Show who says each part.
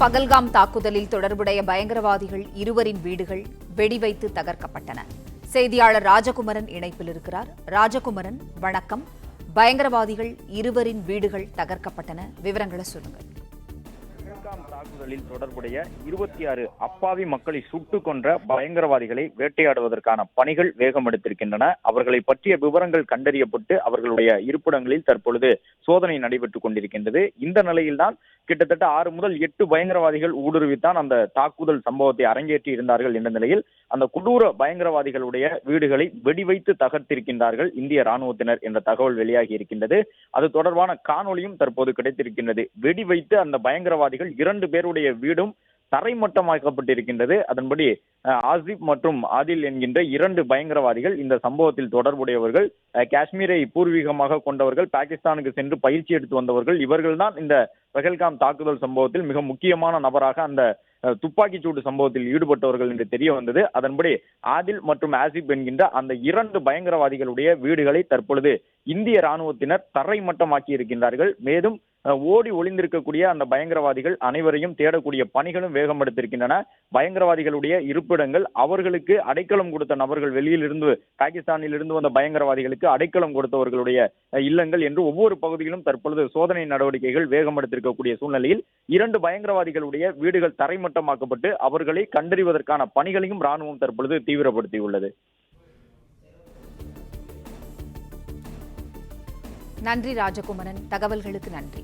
Speaker 1: பகல்காம் தாக்குதலில் தொடர்புடைய பயங்கரவாதிகள் இருவரின் வீடுகள் வெடிவைத்து தகர்க்கப்பட்டன. செய்தியாளர் ராஜகுமரன் இணைப்பில் இருக்கிறார். ராஜகுமரன், வணக்கம். பயங்கரவாதிகள் இருவரின் வீடுகள் தகர்க்கப்பட்டன, விவரங்களை சொல்லுங்கள்.
Speaker 2: பகல்காம் தாக்குதலில் தொடர்புடைய 26 அப்பாவி மக்களை சுட்டுக் கொன்ற பயங்கரவாதிகளை வேட்டையாடுவதற்கான பணிகள் வேகம் எடுத்திருக்கின்றன. அவர்களை பற்றிய விவரங்கள் கண்டறியப்பட்டு அவர்களுடைய இருப்பிடங்களில் தற்பொழுது சோதனை நடைபெற்றுக் கொண்டிருக்கின்றது. இந்த நிலையில்தான் கிட்டத்தட்ட 6 முதல் 8 பயங்கரவாதிகள் ஊடுருவித்தான் அந்த தாக்குதல் சம்பவத்தை அரங்கேற்றி இருந்தார்கள் என்ற நிலையில் அந்த கொடூர பயங்கரவாதிகளுடைய வீடுகளை வெடிவைத்து தகர்த்திருக்கின்றார்கள் இந்திய ராணுவத்தினர் என்ற தகவல் வெளியாகி இருக்கின்றது. அது தொடர்பான காணொலியும் தற்போது கிடைத்திருக்கின்றது. வெடிவைத்து அந்த பயங்கரவாதிகள் 2 பேருடைய வீடும் தரைமட்டமாக்கப்பட்டிருக்கின்றது. அதன்படி ஆசிப் மற்றும் ஆதில் என்கின்ற 2 பயங்கரவாதிகள் இந்த சம்பவத்தில் தொடர்புடையவர்கள். காஷ்மீரை பூர்வீகமாக கொண்டவர்கள், பாகிஸ்தானுக்கு சென்று பயிற்சி எடுத்து வந்தவர்கள். இவர்கள்தான் இந்த பகல்காம் தாக்குதல் சம்பவத்தில் மிக முக்கியமான நபராக அந்த துப்பாக்கிச்சூடு சம்பவத்தில் ஈடுபட்டவர்கள் என்று தெரிய வந்தது. அதன்படி ஆதில் மற்றும் ஆசிப் என்கின்ற அந்த 2 பயங்கரவாதிகளுடைய வீடுகளை தற்பொழுது இந்திய ராணுவத்தினர் தரைமட்டமாக்கி இருக்கின்றார்கள். மேலும் ஓடி ஒளிந்திருக்கக்கூடிய அந்த பயங்கரவாதிகள் அனைவரையும் தேடக்கூடிய பணிகளும் வேகம் எடுத்திருக்கின்றன. பயங்கரவாதிகளுடைய இருப்பிடங்கள், அவர்களுக்கு அடைக்கலம் கொடுத்த நபர்கள், வெளியில் இருந்து பாகிஸ்தானில் இருந்து வந்த பயங்கரவாதிகளுக்கு அடைக்கலம் கொடுத்தவர்களுடைய இல்லங்கள் என்று ஒவ்வொரு பகுதியிலும் தற்பொழுது சோதனை நடவடிக்கைகள் வேகம் எடுத்திருக்கக்கூடிய சூழ்நிலையில் 2 பயங்கரவாதிகளுடைய வீடுகள் தரைமட்டமாக்கப்பட்டு அவர்களை கண்டறிவதற்கான பணிகளையும் ராணுவம் தற்பொழுது தீவிரப்படுத்தியுள்ளது.
Speaker 1: நன்றி ராஜகுமரன், தகவல்களுக்கு நன்றி.